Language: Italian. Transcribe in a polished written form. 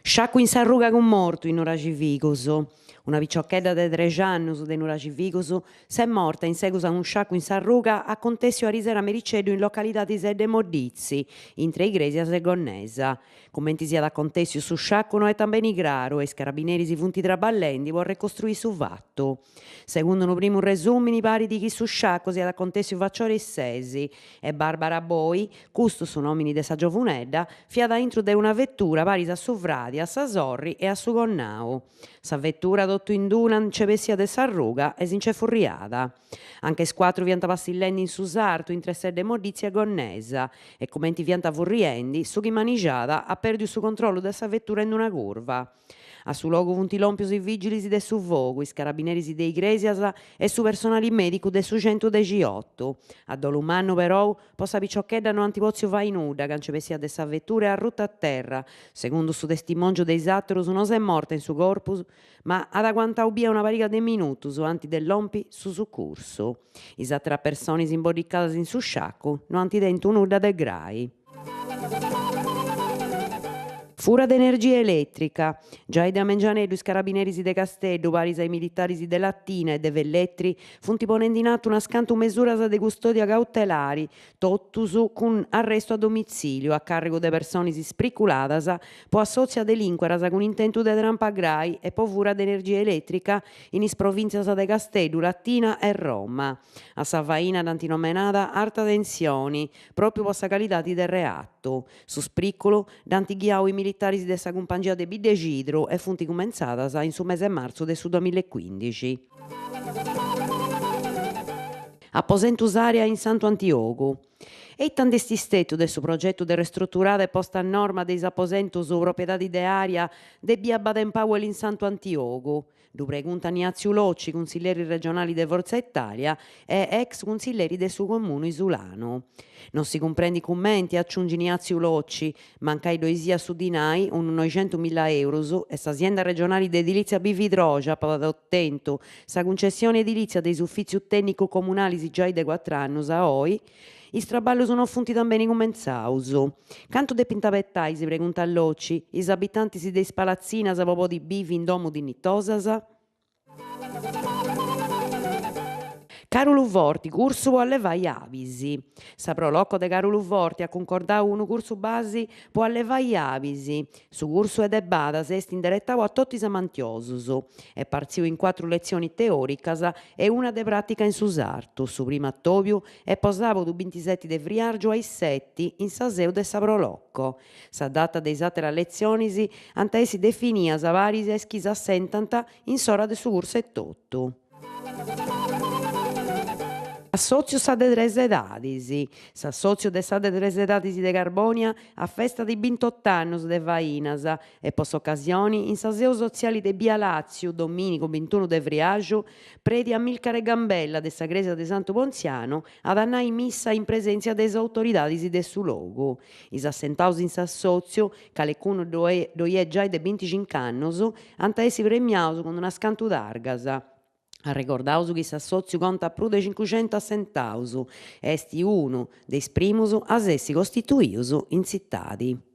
Sciacqui in s'arruga con morto in ora civicoso. Una picciocchedda de 13 anni de n'ora civicoso s'è morta in seguito a un sciacquo in s'arruga a Contessio Arisera Mericedu in località di Sedde Mordizzi, in tre Igresias e Gonnesa. Commenti sia da Contessio su sciacquo no è tambeni graro e i carabinieri si funti traballendi vuol ricostruire su fatto. Secondo un primo resumini pari di chi su sciacquo sia da Contessio Vacciore e Sesi e Barbara Boi, custo su nomini de sa giovunedda, fiada intro de una vettura paris a su Fradi, a Sasorri e a su Gonnao. Sa vettura dotto in duna non cepessia de s'arruga e si furriada. Anche squattro vianta passillendi in su sarto, in tre sedde Mordizia e Gonnesa e commenti vianta furriendi, su chi manigiata ha perduto su controllo de sa vettura in una curva. A su logo funti lompios i vigili de su fogu, i carabinieri de Igresias e su personale medico de su 118. A dolumanno però, possa picciocchedda no antipozio vai nuda, cancepessia de sa vettura e arrutta a terra. Secondo su testimonio dei satteros non s'è morta in su corpus, ma ad aguanta ubia una pariga de minutos anti dell'ompi su curso. Is attra persones imbodiccadas in su sciacco no anti dentro nuda de grai. Fura d'energia elettrica. Già da Mengianedu, i carabinieri de Casteddu, paris ai militari de Lattina e de Velletri, funti ponendo in atto una scantu mesuras de custodia cautelari, tottus con arresto a domicilio, a carico de persones ispriculadas, po assozia delinqueras con intento de trampa grai e po fura d'energia elettrica in is provincias de Casteddu, Latina e Roma. A sa faina d'antinomenada alta tensioni, proprio po sa qualità de reatto. Su spriccolo d'antighiau i militari de sa compagnia de Bidecidro e funti cumenzadas in su mese marzo de su 2015. Apposentus area in Santo Antioco. E tant'esti stetu de su progetto de ristrutturare e posta a norma dei apposentus proprietari de area de Via Baden-Powell in Santo Antioco. Du pregunta Ignazio Locci, consiglieri regionali de Forza Italia e ex consiglieri de su comune isulano. Non si comprendi commenti, aggiunge Ignazio Locci, mancai doisia su dinai un 900.000 euro e s'azienda regionale di edilizia Bividrogia per ottento sa concessione edilizia dei uffici tecnico comunali si già de 4 anni a oi. I traballi sono funti também comenzaus. Canto de pintapettai, si pregunta a Locci, is abitanti si des palazzinas a popò di bivi in domo dignitosas? Carulu Vorti, cursu può allevare avisi. Sa prolocco de Carulu Vorti ha concordato un cursu basi può allevare avisi. Su cursu e debadas est indirettau a tutti i samantiosus e parziu in 4 lezioni teoricas e una de pratica in su sartu. Su prima Tobiu e posavo du 27 de friargio ai 7 in sa seu de sa prolocco. Sa data de isatera lezionis anta essi definia sa varis eschis assentant in s'ora de su cursu e tutto. Assozio sa de tres edadis. S'assozio de sa de tres edadis de Carbonia a festa di 28 annos de fainas e post occasioni in sa seu soziali de Bia Lazio, Dominico 21 de Friaggio, predi a Milcare Gambella de sa Gresia de Santo Ponziano ad annai missa in presenza des autoridadis de su logu. Is assentaus in s'assozio, calecuno doie già de 25 annos, anta essi premiaus con una scantu d'argas. Ricordaus chi s'assozio conta più de 500 assentaus, est unu dei primus a essi costituius in zittadi.